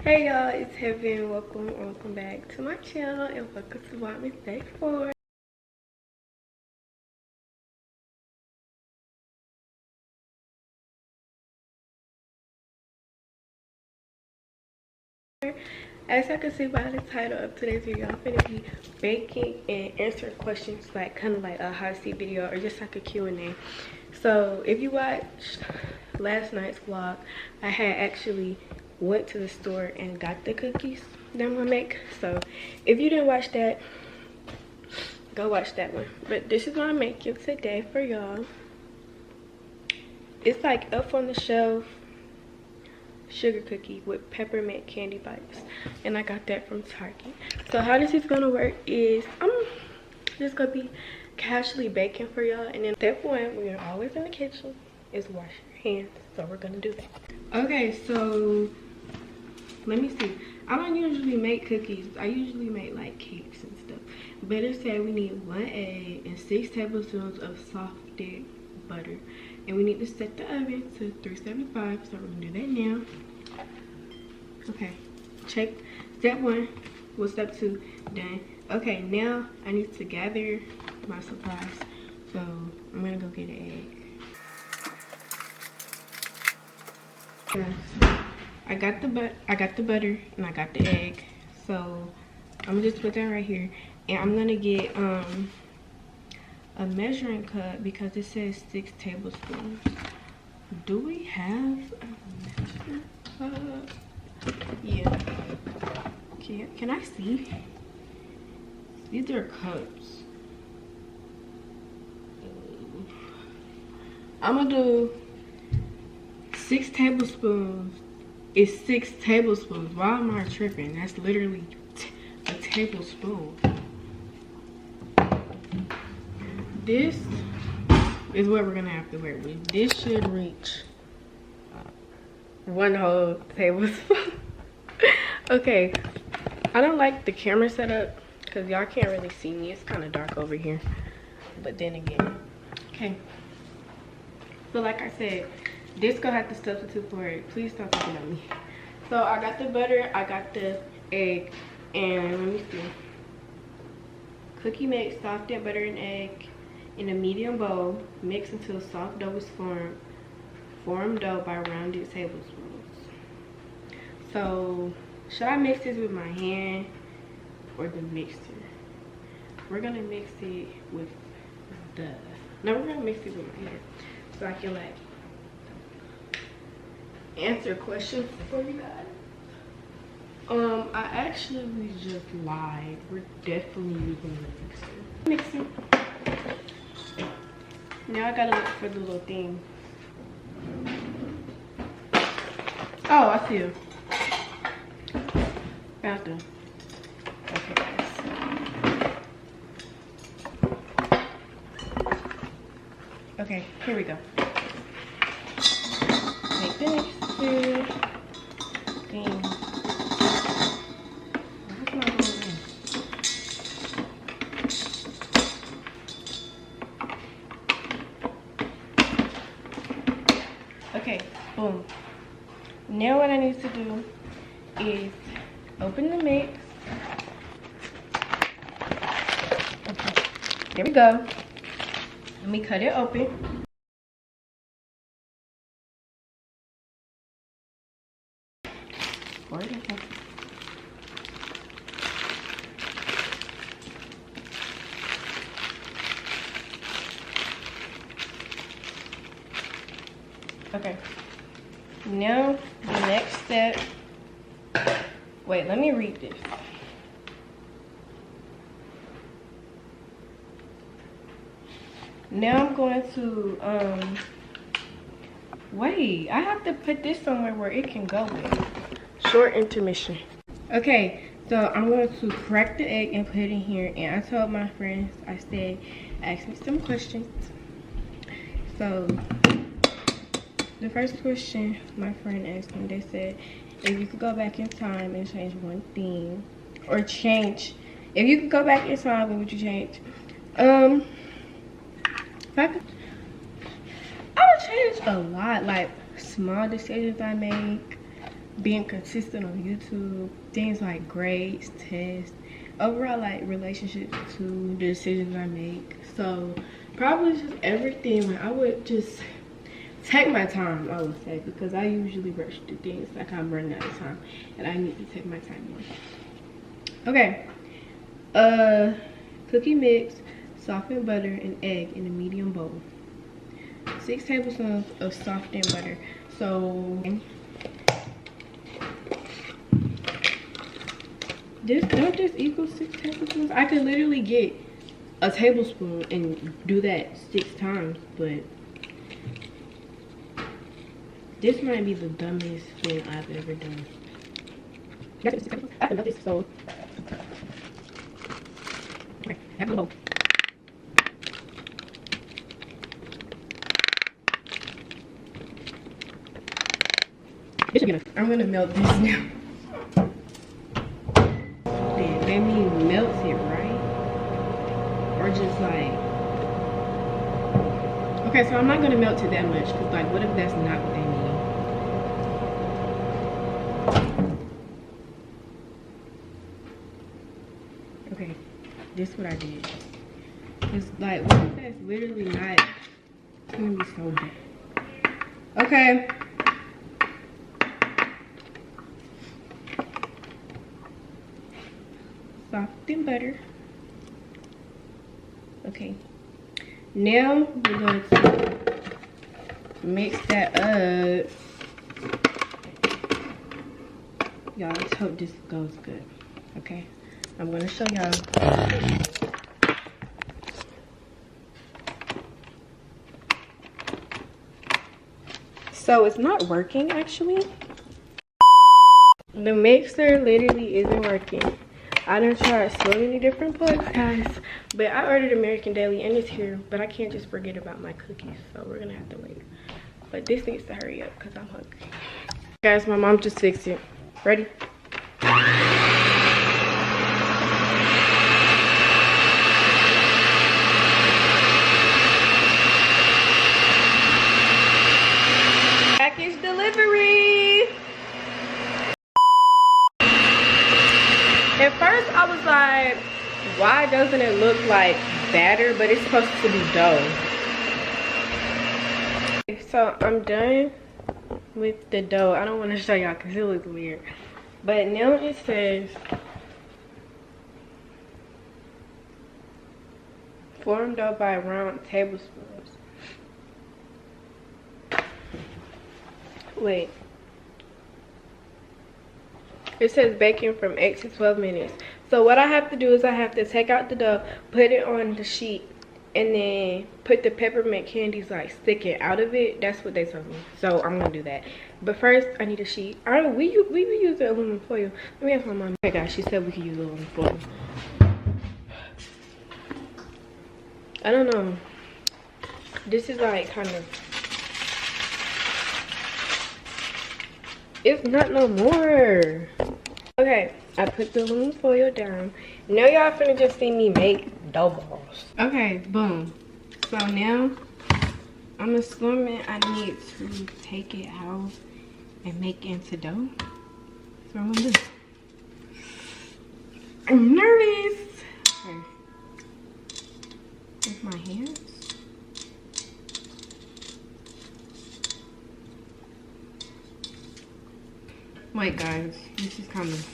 Hey y'all, it's Heaven. Welcome back to my channel and welcome to Vlogmas Day 4. As I can see by the title of today's video, I'm gonna be baking and answering questions like kind of like a hot seat video or just like a Q&A. So if you watched last night's vlog, I had actually went to the store and got the cookies that I'm gonna make. So if you didn't watch that, go watch that one. But this is what I'm making today for y'all. It's like up on the shelf sugar cookie with peppermint candy bites, and I got that from Target. So how this is gonna work is I'm just gonna be casually baking for y'all, and then step one, we're always in the kitchen, is wash your hands. So we're gonna do that. Okay, so let me see. I don't usually make cookies. I usually make like cakes and stuff. But it said we need 1 egg and 6 tablespoons of softened butter. And we need to set the oven to 375. So we're gonna do that now. Okay, check. Step 1 was step 2 done. Okay, now I need to gather my supplies. So I'm gonna go get an egg. I got the butter and I got the egg. So I'm gonna just put that right here, and I'm gonna get a measuring cup because it says 6 tablespoons. Do we have a measuring cup? Yeah. Can I see? These are cups. I'm gonna do 6 tablespoons. It's 6 tablespoons. Why am I tripping? That's literally a tablespoon. This is what we're gonna have to work with. This should reach 1 whole tablespoon. Okay, I don't like the camera setup because y'all can't really see me. It's kind of dark over here. But then again, okay. So like I said, this gonna have to substitute for it. Please stop looking at me. So I got the butter, I got the egg, and let me see. Cookie mix, softened butter and egg in a medium bowl. Mix until a soft dough is formed. Form dough by rounded tablespoons. So should I mix this with my hand or the mixer? We're gonna mix it with we're gonna mix it with my hand so I can like answer questions for you guys. I actually just lied. We're definitely using the mixer. Now I gotta look for the little thing. Oh, I see it. Found them. Okay, guys. Okay, here we go. Take the mixer thing. Okay, boom. Now what I need to do is open the mix. Okay, there we go. Let me cut it open. Okay, now the next step, wait, let me read this. Now I'm going to, wait, I have to put this somewhere where it can go with. Short intermission. Okay, so I'm going to crack the egg and put it in here, and I told my friends, I said, ask me some questions. So the first question my friend asked me, they said, if you could go back in time and change one thing, or change, if you could go back in time, what would you change? If I could, I would change a lot, like small decisions I make, being consistent on YouTube, things like grades, tests, overall like relationships to the decisions I make. So probably just everything. Like I would just take my time, I would say, because I usually rush through things like I'm running out of time and I need to take my time more. Okay. Cookie mix, softened butter, and egg in a medium bowl. 6 tablespoons of softened butter. So don't this equal 6 tablespoons? I could literally get a tablespoon and do that 6 times, but this might be the dumbest thing I've ever done. I can love this, so okay, have a little bowl. This should be enough. I'm gonna melt this now. Then let me melt it, right? Or just like, okay, so I'm not gonna melt it that much, because like, what if that's not what they need? Okay, this is what I did. It's like, what if that's literally not, it's gonna be so bad. Okay. Softened butter. Okay. Now we're going to mix that up. Y'all, let's hope this goes good. Okay. I'm going to show y'all. So it's not working actually. The mixer literally isn't working. I done tried so many different plugs, guys, but I ordered American Daily and it's here, but I can't just forget about my cookies, so we're gonna have to wait. But this needs to hurry up because I'm hungry. Guys, my mom just fixed it. Ready? Package delivery. At first I was like, why doesn't it look like batter, but it's supposed to be dough. So I'm done with the dough. I don't want to show y'all because it looks weird, but now it says form dough by round tablespoons. Wait. It says baking from 8 to 12 minutes. So what I have to do is I have to take out the dough, put it on the sheet, and then put the peppermint candies like sticking out of it. That's what they told me. So I'm gonna do that. But first I need a sheet. I don't, we use the aluminum foil. Let me ask my mom. Okay guys, she said we could use aluminum foil. I don't know. This is like kind of, it's not no more. Okay, I put the aluminum foil down. Now y'all finna just see me make dough balls. Okay, boom. So now I'm assuming I need to take it out and make it into dough. So I'm gonna do. I'm nervous. Okay. With my hands. Wait guys, this is kind of,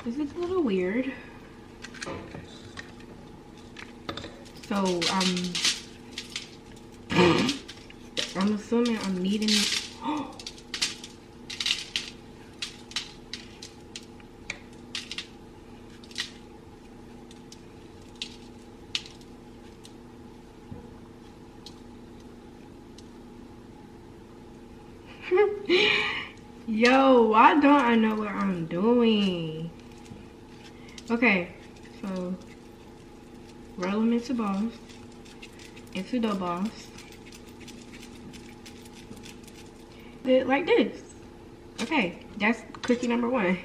this is a little weird. So I'm assuming I'm kneading it. Yo, why don't I know what I'm doing? Okay, so roll them into balls, into dough balls. Like this. Okay, that's cookie number 1.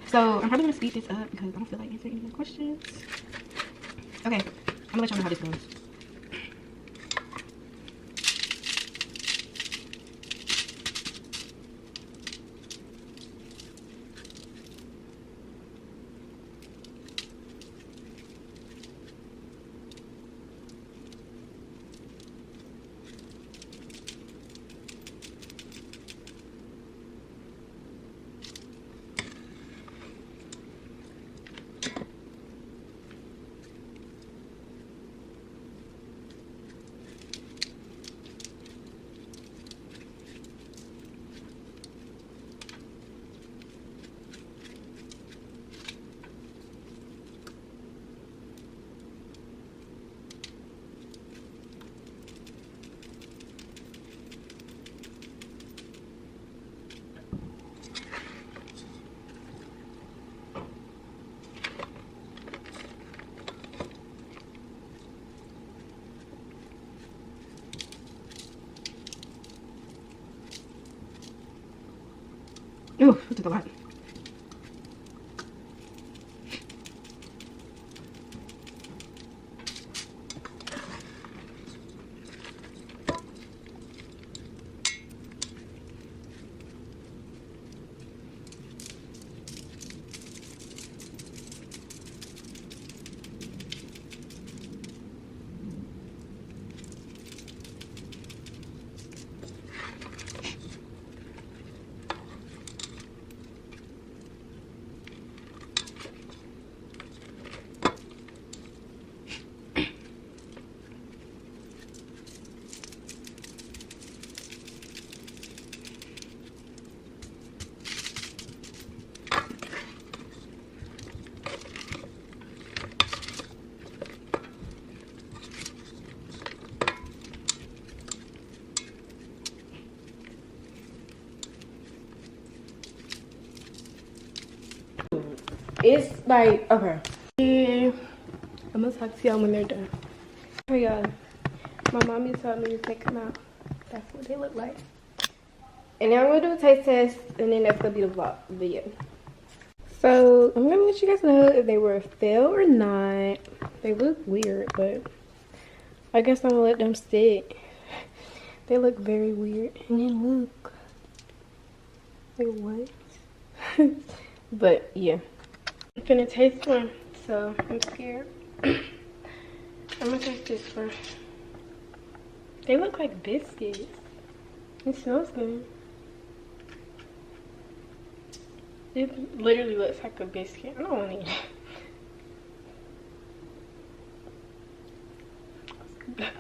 So I'm probably gonna speed this up because I don't feel like answering any more questions. Okay, I'm gonna let y'all know how this goes. Ooh, I took a lot. It's like, okay. Yeah, I'm gonna talk to y'all when they're done. Oh y'all, my mommy told me to take them out. That's what they look like. And now I'm gonna do a taste test, and then that's gonna be the vlog video. So I'm gonna let you guys know if they were a fail or not. They look weird, but I guess I'm gonna let them sit. They look very weird. And then look. Like what? But yeah. I'm gonna taste one, so I'm scared. I'm gonna taste this first. They look like biscuits. It smells good. It literally looks like a biscuit. I don't want to eat it.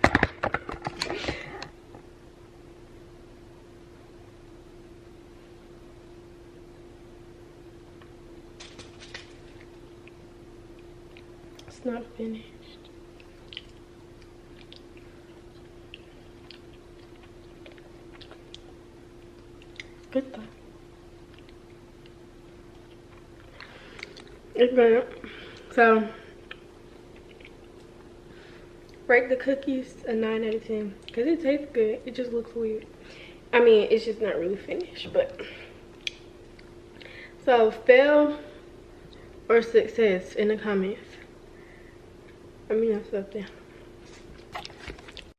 It's not finished. Good though. It's good. So, rate the cookies a 9 out of 10 because it tastes good. It just looks weird. I mean, it's just not really finished, but so fail or success in the comments. Let me know something.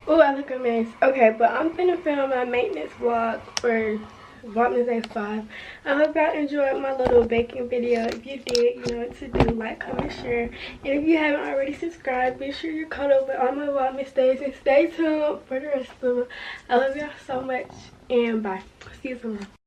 Oh, I look a mess. Okay, but I'm finna film my maintenance vlog for Vlogmas Day 5. I hope y'all enjoyed my little baking video. If you did, you know what to do. Like, comment, share. And if you haven't already subscribed, be sure you're caught up with all my Vlogmas days. And stay tuned for the rest of them. I love y'all so much. And bye. See you tomorrow.